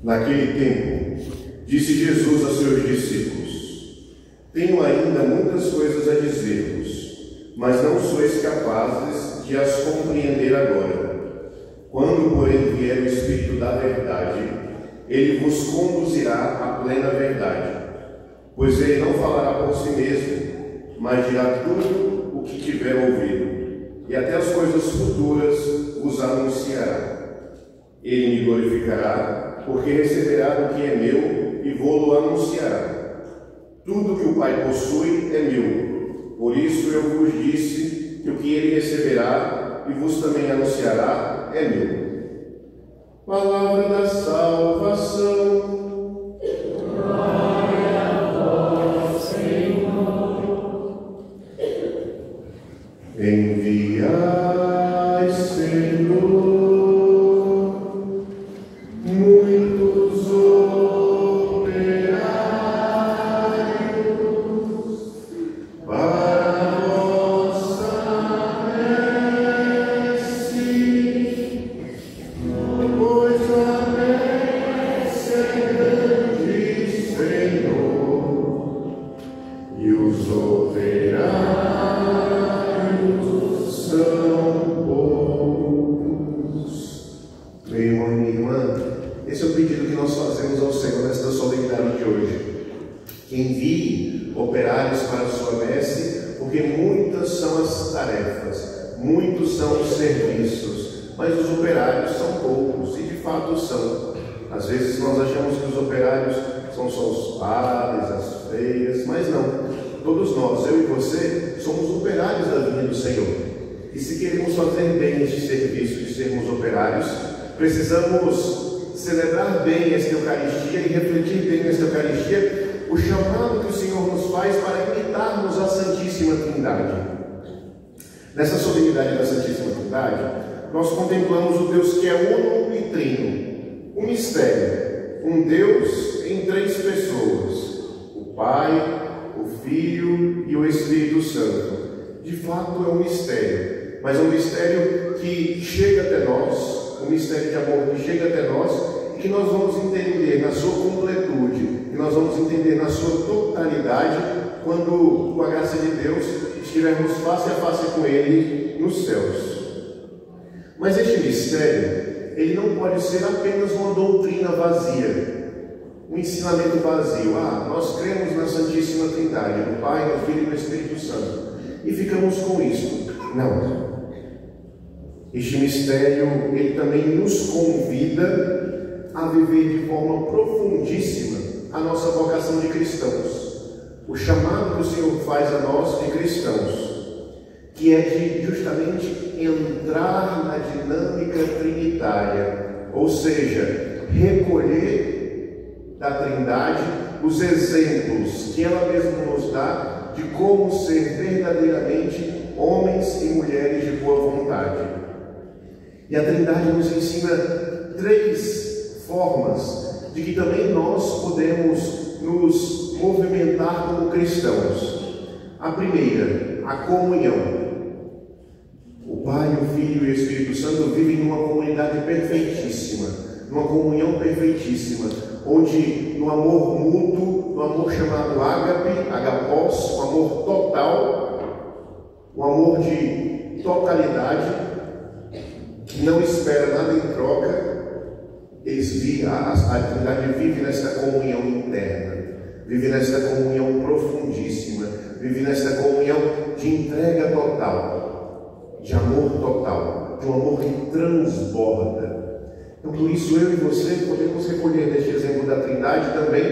Naquele tempo, disse Jesus a seus discípulos: Tenho ainda muitas coisas a dizer-vos, mas não sois capazes de as compreender agora. Quando, porém, vier o Espírito da verdade, ele vos conduzirá à plena verdade. Pois ele não falará por si mesmo, mas dirá tudo o que tiver ouvido, e até as coisas futuras vos anunciará. Ele me glorificará, porque receberá do que é meu e vô-lo anunciará. Tudo que o Pai possui é meu. Por isso eu vos disse que o que ele receberá e vos também anunciará é meu. Palavra da salvação. Glória a vós, Senhor. Enviai, Senhor, muitos operários para a vossa messe, pois a messe é grande, Senhor, e os operários são poucos. Meu irmão e minha irmã, esse é o pedido que nós fazemos ao Senhor nesta solenidade de hoje. Que envie operários para a sua messe, porque muitas são as tarefas, muitos são os serviços, mas os operários são poucos, e de fato são. Às vezes nós achamos que os operários são só os padres, as freiras, mas não. Todos nós, eu e você, somos operários da vinha do Senhor. E se queremos fazer bem este serviço de sermos operários, precisamos celebrar bem esta Eucaristia e refletir bem nesta Eucaristia o chamado que o Senhor nos faz para imitarmos a Santíssima Trindade. Nessa solenidade da Santíssima Trindade, nós contemplamos o Deus que é uno e trino, um mistério, um Deus em três pessoas, o Pai, o Filho e o Espírito Santo. De fato é um mistério, mas é um mistério que chega até nós, um mistério de amor que chega até nós e que nós vamos entender na sua completude, que nós vamos entender na sua totalidade quando, com a graça de Deus, estivermos face a face com Ele nos céus. Mas este mistério, ele não pode ser apenas uma doutrina vazia, um ensinamento vazio. Nós cremos na Santíssima Trindade, no Pai, no Filho e no Espírito Santo, e ficamos com isso. Não. Este mistério, ele também nos convida a viver de forma profundíssima a nossa vocação de cristãos. O chamado que o Senhor faz a nós de cristãos, que é de justamente entrar na dinâmica trinitária, ou seja, recolher da Trindade os exemplos que ela mesma nos dá de como ser verdadeiramente homens e mulheres de boa vontade. E a Trindade nos ensina três formas de que também nós podemos nos movimentar como cristãos. A primeira, a comunhão. O Pai, o Filho e o Espírito Santo vivem numa comunidade perfeitíssima, numa comunhão perfeitíssima, onde no amor mútuo, no amor chamado ágape, agapós, um amor total, um amor de totalidade, que não espera nada em troca, a Trindade vive nesta comunhão interna, vive nesta comunhão profundíssima, vive nesta comunhão de entrega total, de amor total, de um amor que transborda. Então, por isso, eu e você podemos recolher neste exemplo da Trindade também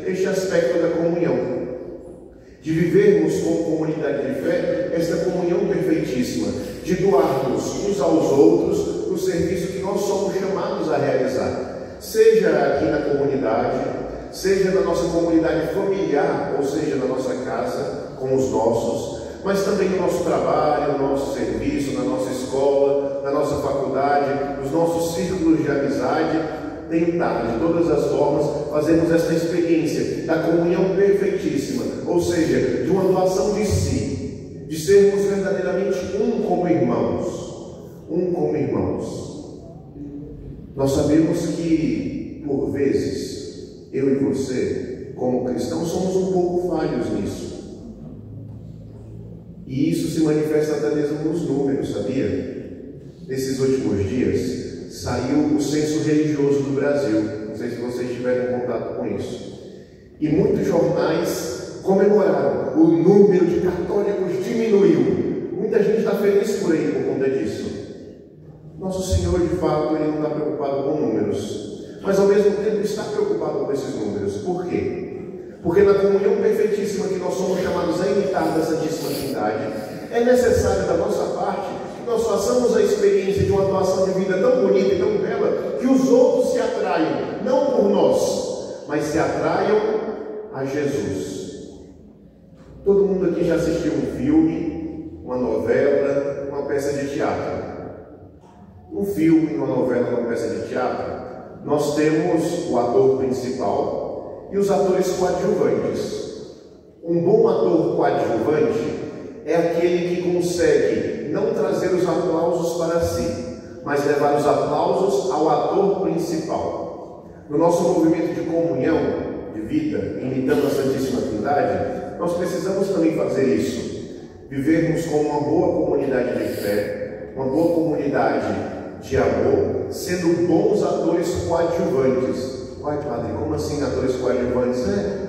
este aspecto da comunhão, de vivermos como comunidade de fé esta comunhão perfeitíssima, de doarmos uns aos outros no serviço que nós somos chamados a realizar, seja aqui na comunidade, seja na nossa comunidade familiar, ou seja, na nossa casa, com os nossos, mas também no nosso trabalho, no nosso serviço, na nossa escola, na nossa faculdade, nos nossos círculos de amizade, tentar, de todas as formas, fazermos esta experiência da comunhão perfeitíssima, ou seja, de uma doação de si, de sermos verdadeiramente um como irmãos. Um como irmãos. Nós sabemos que, por vezes, eu e você, como cristãos, somos um pouco falhos nisso. E isso se manifesta até mesmo nos números, sabia? Nesses últimos dias, saiu o censo religioso do Brasil. Não sei se vocês tiveram contato com isso. E muitos jornais comemoraram. O número de católicos diminuiu. Muita gente está feliz por aí por conta disso. Nosso Senhor, de fato, Ele não está preocupado com números. Mas, ao mesmo tempo, está preocupado com esses números. Por quê? Porque na comunhão perfeitíssima que nós somos chamados a imitar da Santíssima Trindade, é necessário da nossa parte que nós façamos a experiência de uma doação de vida tão bonita e tão bela, que os outros se atraiam, não por nós, mas se atraiam a Jesus. Todo mundo aqui já assistiu um filme, uma novela, uma peça de teatro. Um filme, uma novela, uma peça de teatro, nós temos o ator principal e os atores coadjuvantes. Um bom ator coadjuvante é aquele que consegue não trazer os aplausos para si, mas levar os aplausos ao ator principal. No nosso movimento de comunhão, de vida, imitando a Santíssima Trindade, nós precisamos também fazer isso. Vivermos como uma boa comunidade de fé, uma boa comunidade de amor, sendo bons atores coadjuvantes. Uai, padre, como assim atores coadjuvantes?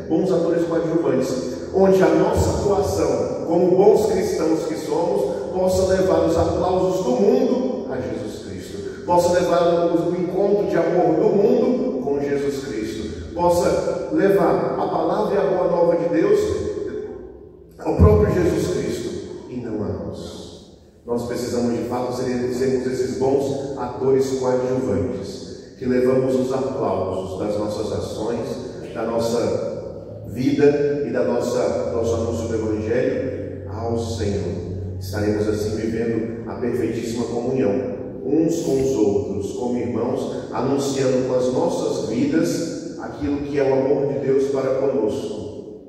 Bons atores coadjuvantes, onde a nossa atuação, como bons cristãos que somos, possa levar os aplausos do mundo a Jesus Cristo, possa levar o encontro de amor do mundo com Jesus Cristo, possa levar a palavra e a boa nova de Deus ao próprio Jesus Cristo e não a nós. Nós precisamos de fato sermos esses bons atores coadjuvantes, que levamos os aplausos das nossas ações, da nossa vida e do nosso anúncio do Evangelho ao Senhor. Estaremos assim vivendo a perfeitíssima comunhão, uns com os outros, como irmãos, anunciando com as nossas vidas aquilo que é o amor de Deus para conosco,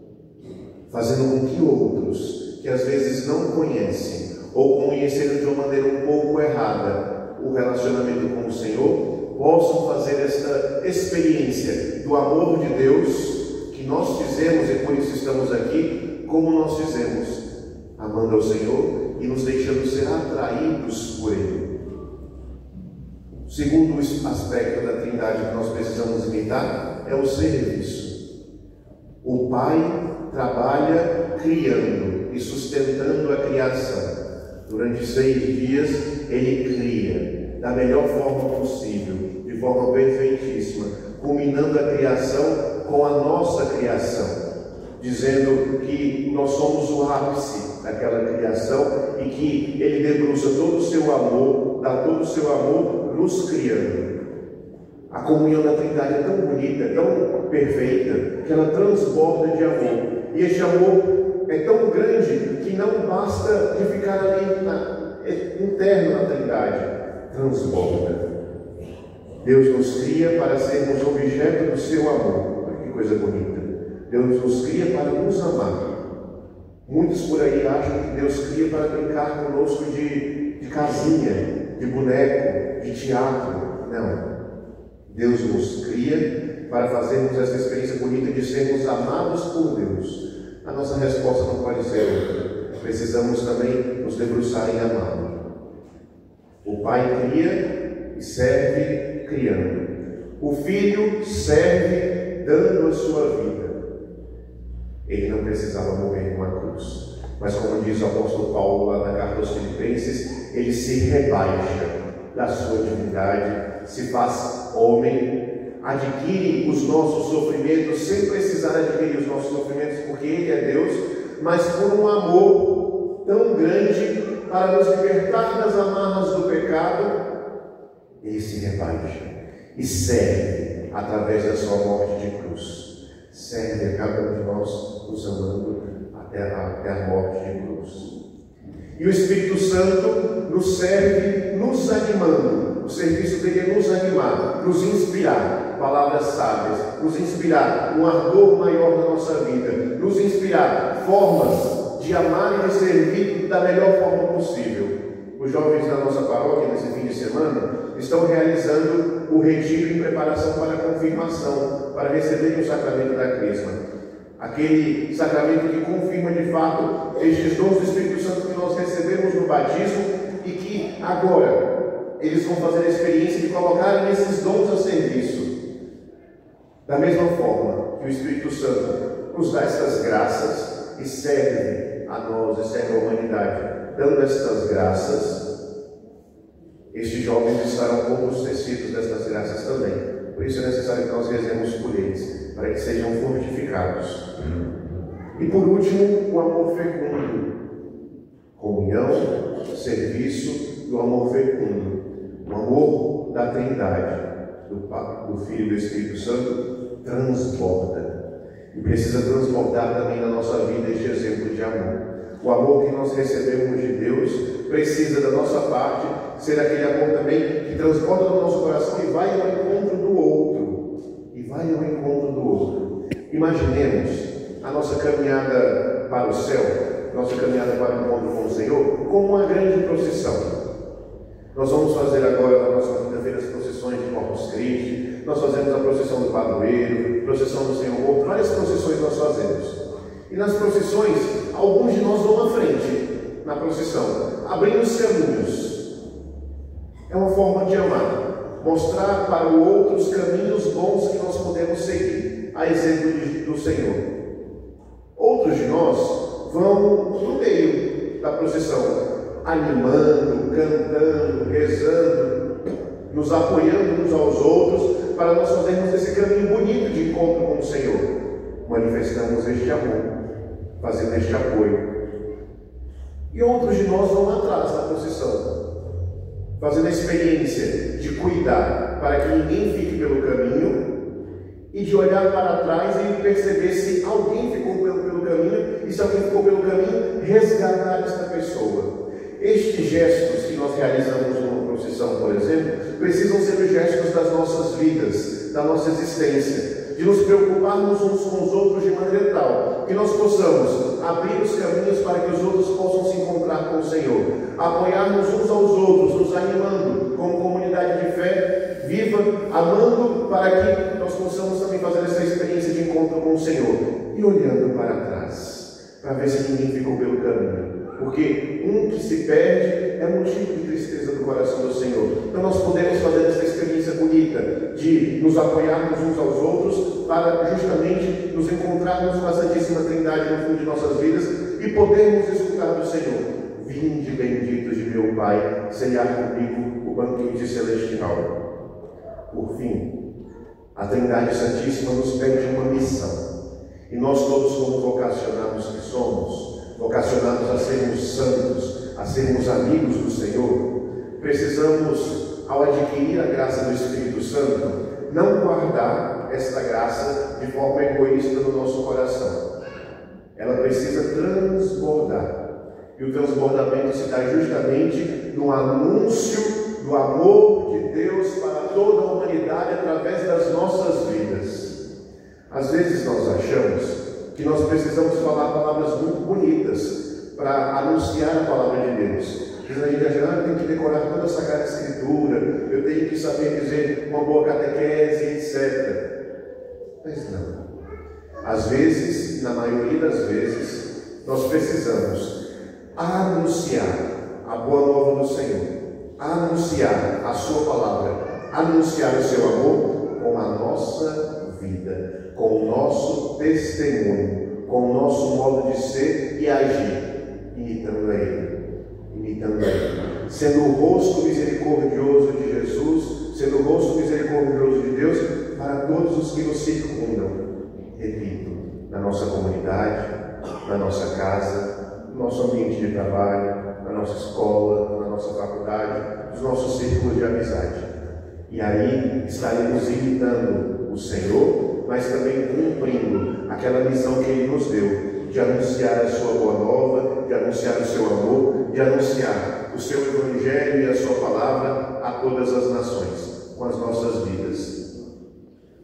fazendo com que outros, que às vezes não conhecem, ou conheceram de uma maneira um pouco errada o relacionamento com o Senhor, possam fazer esta experiência do amor de Deus que nós fizemos e por isso estamos aqui, como nós fizemos, amando ao Senhor e nos deixando ser atraídos por Ele. O segundo aspecto da Trindade que nós precisamos imitar é o serviço. O Pai trabalha criando e sustentando a criação. Durante 6 dias, Ele cria da melhor forma possível, de forma perfeitíssima, culminando a criação com a nossa criação, dizendo que nós somos o ápice daquela criação e que Ele debruça todo o seu amor, dá todo o seu amor, nos criando. A comunhão da Trindade é tão bonita, é tão perfeita, que ela transborda de amor. E este amor é tão grande que não basta de ficar ali interno na Trindade, transborda. Deus nos cria para sermos objeto do seu amor. Olha que coisa bonita. Deus nos cria para nos amar. Muitos por aí acham que Deus cria para brincar conosco de casinha, de boneco, de teatro. Não. Deus nos cria para fazermos essa experiência bonita de sermos amados por Deus. A nossa resposta não pode ser outra. Precisamos também nos debruçar em amá-lo. O Pai cria e serve criando. O Filho serve dando a sua vida. Ele não precisava morrer numa cruz. Mas como diz o apóstolo Paulo lá na carta aos Filipenses, ele se rebaixa da sua divindade, se faz homem, adquire os nossos sofrimentos sem precisar adquirir os nossos sofrimentos, porque Ele é Deus, mas por um amor tão grande para nos libertar das amarras do pecado, Ele se rebaixa e serve através da sua morte de cruz. Serve a cada um de nós, nos amando até a morte de cruz. E o Espírito Santo nos serve, nos animando. O serviço dele é nos animar, nos inspirar palavras sábias, nos inspirar um ardor maior na nossa vida, nos inspirar formas de amar e de servir da melhor forma possível. Os jovens da nossa paróquia, nesse fim de semana, estão realizando o retiro em preparação para a confirmação, para receberem o sacramento da crisma. Aquele sacramento que confirma de fato estes dons do Espírito Santo que nós recebemos no batismo e que agora eles vão fazer a experiência de colocar esses dons a serviço. Da mesma forma que o Espírito Santo nos dá estas graças e serve a nós e serve a humanidade, dando estas graças, estes jovens estarão como os tecidos destas graças também. Por isso é necessário que nós rezemos por eles, para que sejam fortificados. E por último, o amor fecundo. Comunhão, serviço e o amor fecundo. O amor da Trindade, do Filho e do Espírito Santo, transborda. E precisa transbordar também na nossa vida este exemplo de amor. O amor que nós recebemos de Deus precisa da nossa parte ser aquele amor também que transborda no nosso coração e vai ao encontro do outro. E vai ao encontro do outro. Imaginemos a nossa caminhada para o céu, nossa caminhada para o encontro com o Senhor, como uma grande procissão. Nós vamos fazer agora na nossa quinta-feira as procissões de Corpus Christi, nós fazemos a procissão do Padroeiro, procissão do Senhor Morto, várias procissões nós fazemos. E nas procissões, alguns de nós vão à frente, na procissão, abrindo os caminhos. É uma forma de amar, mostrar para o outro os caminhos bons que nós podemos seguir, a exemplo do Senhor. Outros de nós vão no meio da procissão, animando, cantando, rezando, nos apoiando uns aos outros, para nós fazermos esse caminho bonito de encontro com o Senhor. Manifestamos este amor, fazendo este apoio. E outros de nós vão atrás da procissão, fazendo a experiência de cuidar para que ninguém fique pelo caminho e de olhar para trás e perceber se alguém ficou pelo caminho e se alguém ficou pelo caminho, resgatar esta pessoa. Estes gestos que nós realizamos numa procissão, por exemplo, precisam ser os gestos das nossas vidas, da nossa existência, de nos preocuparmos uns com os outros de maneira tal que nós possamos abrir os caminhos para que os outros possam se encontrar com o Senhor, apoiarmos uns aos outros, nos animando como comunidade de fé viva, amando, para que nós possamos também fazer essa experiência de encontro com o Senhor e olhando para trás, para ver se ninguém ficou pelo caminho. Porque um que se perde é motivo de tristeza do coração do Senhor. Então nós podemos fazer essa experiência bonita de nos apoiarmos uns aos outros para justamente nos encontrarmos com a Santíssima Trindade no fundo de nossas vidas e podermos escutar do Senhor: vinde benditos de meu Pai, ceiar comigo o banquete celestial. Por fim, a Trindade Santíssima nos pede uma missão. E nós todos, como vocacionados que somos, vocacionados a sermos santos, a sermos amigos do Senhor, precisamos, ao adquirir a graça do Espírito Santo, não guardar esta graça de forma egoísta no nosso coração. Ela precisa transbordar. E o transbordamento se dá justamente no anúncio do amor de Deus para toda a humanidade através das nossas vidas. Às vezes nós achamos que nós precisamos falar palavras muito bonitas para anunciar a palavra de Deus. A gente acha, eu tenho que decorar toda a Sagrada Escritura, eu tenho que saber dizer uma boa catequese, etc. Mas não. Às vezes, na maioria das vezes, nós precisamos anunciar a boa nova do Senhor, anunciar a sua palavra, anunciar o seu amor com a nossa vida, com o nosso testemunho, com o nosso modo de ser e agir, imitando a Ele, sendo o rosto misericordioso de Jesus, sendo o rosto misericordioso de Deus para todos os que nos circundam. Repito, na nossa comunidade, na nossa casa, no nosso ambiente de trabalho, na nossa escola, na nossa faculdade, nos nossos círculos de amizade. E aí estaremos imitando o Senhor, mas também cumprindo aquela missão que Ele nos deu, de anunciar a sua boa nova, de anunciar o seu amor, de anunciar o seu Evangelho e a sua palavra a todas as nações, com as nossas vidas.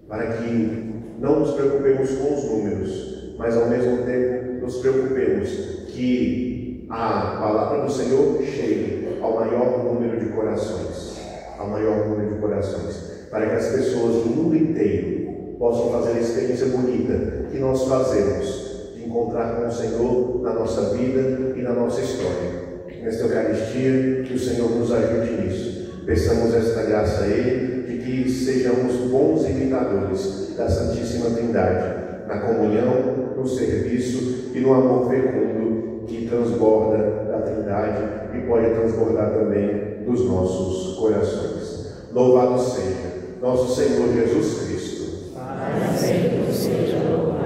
Para que não nos preocupemos com os números, mas ao mesmo tempo nos preocupemos que a palavra do Senhor chegue ao maior número de corações, ao maior número de corações. para que as pessoas do mundo inteiro possam fazer a experiência bonita que nós fazemos de encontrar com o Senhor na nossa vida e na nossa história. Nesta Eucaristia, que o Senhor nos ajude nisso. Peçamos esta graça a Ele, de que sejamos bons imitadores da Santíssima Trindade, na comunhão, no serviço e no amor fecundo que transborda da Trindade e pode transbordar também dos nossos corações. Louvado seja nosso Senhor Jesus Cristo. Para sempre seja louvado.